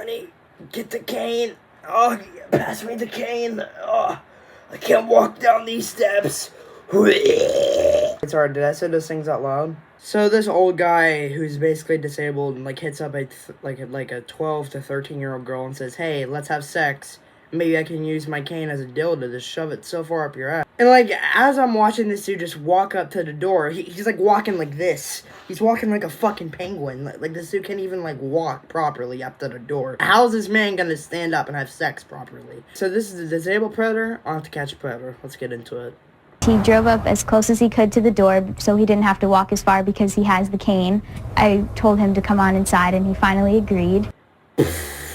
honey, get the cane. Oh, pass me the cane. Oh, I can't walk down these steps. It's hard. Did I say those things out loud? So this old guy who's basically disabled like hits up a 12 to 13-year-old girl and says, "Hey, let's have sex. Maybe I can use my cane as a dildo to shove it so far up your ass." And like as I'm watching this dude just walk up to the door, he's like walking like this. He's walking like a fucking penguin. Like this dude can't even like walk properly up to the door. How's this man gonna stand up and have sex properly? So this is a disabled predator. I'll have to catch a predator. Let's get into it. He drove up as close as he could to the door so he didn't have to walk as far because he has the cane. I told him to come on inside and he finally agreed.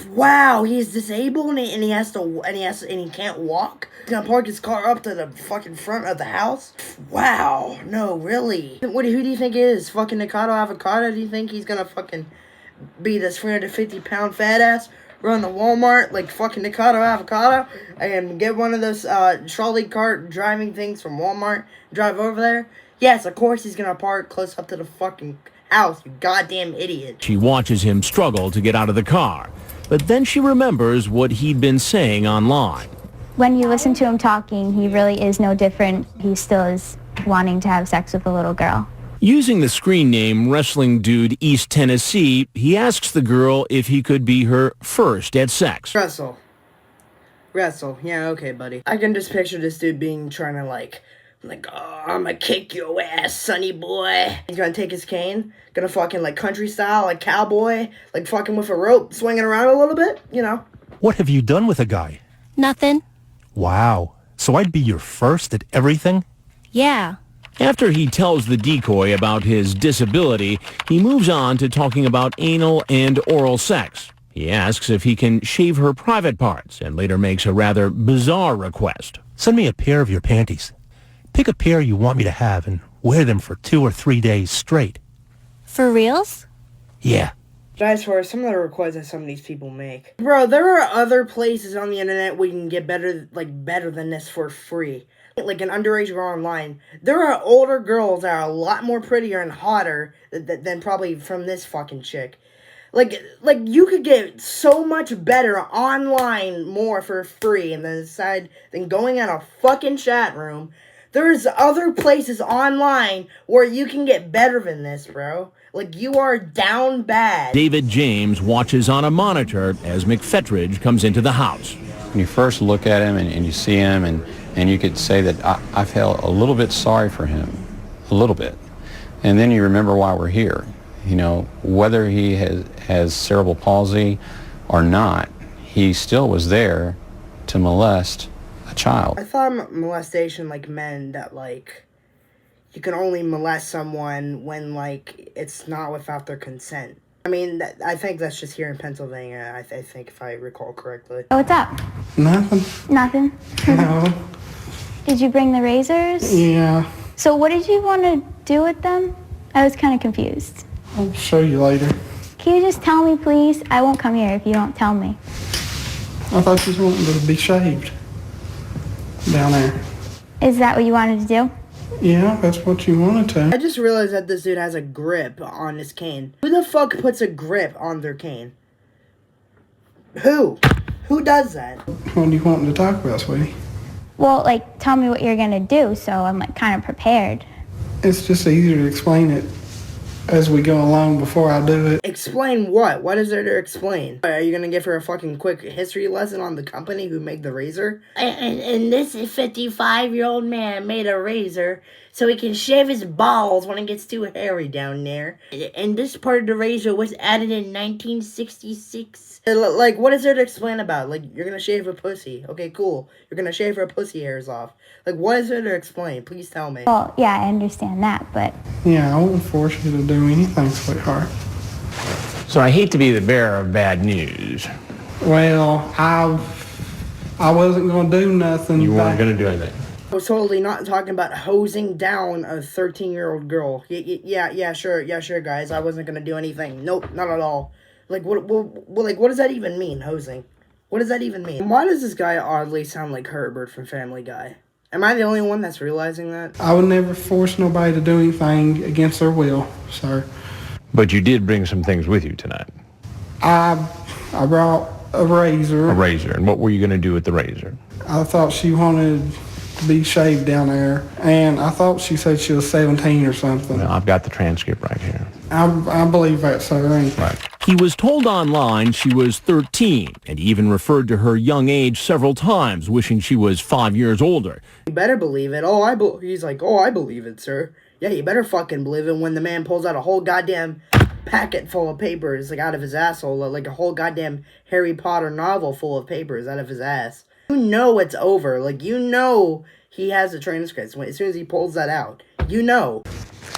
Wow, he's disabled and he can't walk. He's gonna park his car up to the fucking front of the house. Wow, no, really. Who do you think it is? Fucking Nikado Avocado? Do you think he's gonna fucking be this 350-pound fat ass? Run to Walmart like fucking Nikado Avocado and get one of those trolley cart driving things from Walmart, drive over there? Yes, of course he's gonna park close up to the fucking house, you goddamn idiot. She watches him struggle to get out of the car, but then she remembers what he'd been saying online. When you listen to him talking, he really is no different. He still is wanting to have sex with a little girl. Using the screen name Wrestling Dude East Tennessee, he asks the girl if he could be her first at sex. Wrestle. Yeah, okay, buddy. I can just picture this dude trying to like, oh, I'm gonna kick your ass, sonny boy. He's gonna take his cane, gonna fucking like country style, like cowboy, like fucking with a rope, swinging around a little bit, you know. What have you done with a guy? Nothing. Wow. So I'd be your first at everything? Yeah. After he tells the decoy about his disability, he moves on to talking about anal and oral sex. He asks if he can shave her private parts and later makes a rather bizarre request. Send me a pair of your panties. Pick a pair you want me to have and wear them for 2 or 3 days straight. For reals? Yeah. As for some of the requests that some of these people make. Bro, there are other places on the internet where you can get better than this for free. Like an underage girl online. There are older girls that are a lot more prettier and hotter than probably from this fucking chick. Like you could get so much better online more for free and than going in a fucking chat room. There's other places online where you can get better than this, bro. Like, you are down bad. David James watches on a monitor as McFetridge comes into the house. When you first look at him and you see him and you could say that I felt a little bit sorry for him, a little bit. And then you remember why we're here. You know, whether he has cerebral palsy or not, he still was there to molest a child. I thought molestation meant that you can only molest someone when it's not without their consent. I mean, I think that's just here in Pennsylvania. I think if I recall correctly. Oh, what's up? Nothing. Nothing. No. Did you bring the razors? Yeah. So what did you want to do with them? I was kind of confused. I'll show you later. Can you just tell me, please? I won't come here if you don't tell me. I thought you was wanting to be shaved down there. Is that what you wanted to do? Yeah, that's what you wanted to. I just realized that this dude has a grip on his cane. Who the fuck puts a grip on their cane? Who? Who does that? What do you want to talk about, sweetie? Well, tell me what you're going to do so I'm, kind of prepared. It's just easier to explain it as we go along before I do it. Explain what? What is there to explain? Are you gonna give her a fucking quick history lesson on the company who made the razor? And this 55-year-old man made a razor so he can shave his balls when it gets too hairy down there. And this part of the razor was added in 1966. What is there to explain about? You're gonna shave a pussy. Okay, cool. You're gonna shave her pussy hairs off. What is there to explain? Please tell me. Well, yeah, I understand that, but... Yeah, I won't force you to do anything, sweetheart. So I hate to be the bearer of bad news. Well, I wasn't going to do nothing. You weren't going to do anything. I was totally not talking about hosing down a 13-year-old girl. Yeah, sure, guys. I wasn't going to do anything. Nope, not at all. What does that even mean, hosing? What does that even mean? Why does this guy oddly sound like Herbert from Family Guy? Am I the only one that's realizing that? I would never force nobody to do anything against their will, sir. But you did bring some things with you tonight. I I brought a razor. A razor. And what were you going to do with the razor? I thought she wanted to be shaved down there, and I thought she said she was 17 or something. Well, I've got the transcript right here. I believe that, sir. Right. He was told online she was 13, and he even referred to her young age several times, wishing she was 5 years older. You better believe it. He's like, oh, I believe it, sir. Yeah, you better fucking believe it when the man pulls out a whole goddamn packet full of papers, like, out of his asshole, like a whole goddamn Harry Potter novel full of papers out of his ass. You know it's over. Like, you know he has the transcripts as soon as he pulls that out. You know.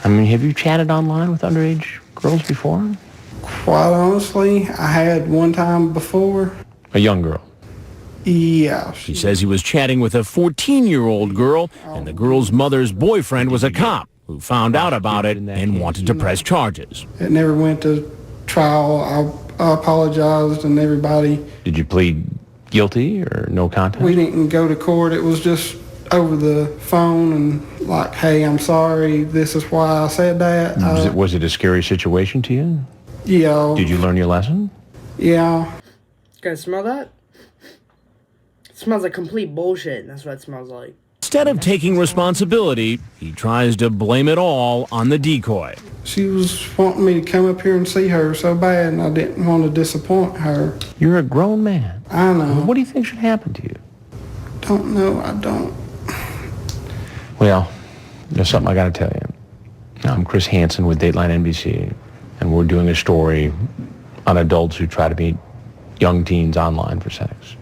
I mean, have you chatted online with underage girls before? Quite honestly, I had one time before. A young girl. Yeah. He says he was chatting with a 14-year-old girl, and the girl's mother's boyfriend was a cop who found out about it and wanted to press charges. It never went to trial. I apologized and everybody. Did you plead guilty or no contest? We didn't go to court. It was just over the phone and like, hey, I'm sorry. This is why I said that. Was it a scary situation to you? Yeah. Did you learn your lesson? Yeah. You guys smell that? It smells like complete bullshit. That's what it smells like. Instead of taking responsibility, he tries to blame it all on the decoy. She was wanting me to come up here and see her so bad, and I didn't want to disappoint her. You're a grown man. I know. What do you think should happen to you? Don't know. I don't. Well, there's something I got to tell you. I'm Chris Hansen with Dateline NBC, and we're doing a story on adults who try to meet young teens online for sex.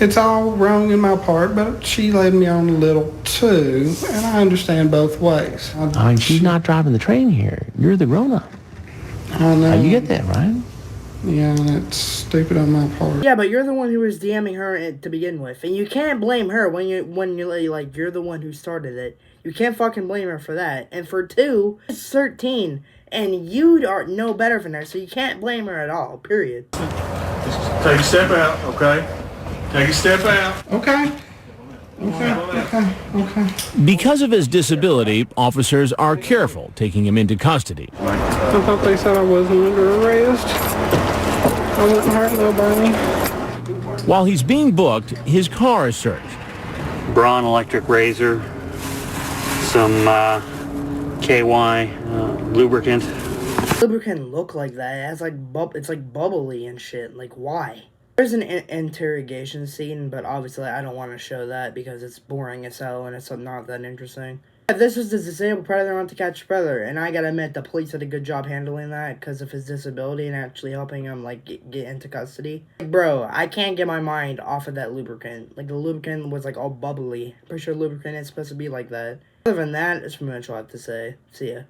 It's all wrong in my part, but she led me on a little too, and I understand both ways. I mean, she's not driving the train here. You're the grown-up. I know. You get that, right? Yeah, and it's stupid on my part. Yeah, but you're the one who was DMing her to begin with, and you can't blame her when you're like you're the one who started it. You can't fucking blame her for that. And for two, it's 13, and you are no better than her, so you can't blame her at all. Period. Just take a step out, okay? Take a step out. Okay. Okay. Because of his disability, officers are careful taking him into custody. I thought they said I wasn't under arrest. I wouldn't hurt nobody. While he's being booked, his car is searched. Braun electric razor, some KY lubricant. Lubricant look like that. It has like it's like bubbly and shit. Like, why? There's an interrogation scene, but obviously I don't want to show that because it's boring as hell and it's not that interesting. This is the disabled predator on to catch predator, and I gotta admit the police did a good job handling that because of his disability and actually helping him like get into custody. Bro, I can't get my mind off of that lubricant. Like, the lubricant was like all bubbly. Pretty sure lubricant is supposed to be like that. Other than that, it's pretty much all I have to say. See ya.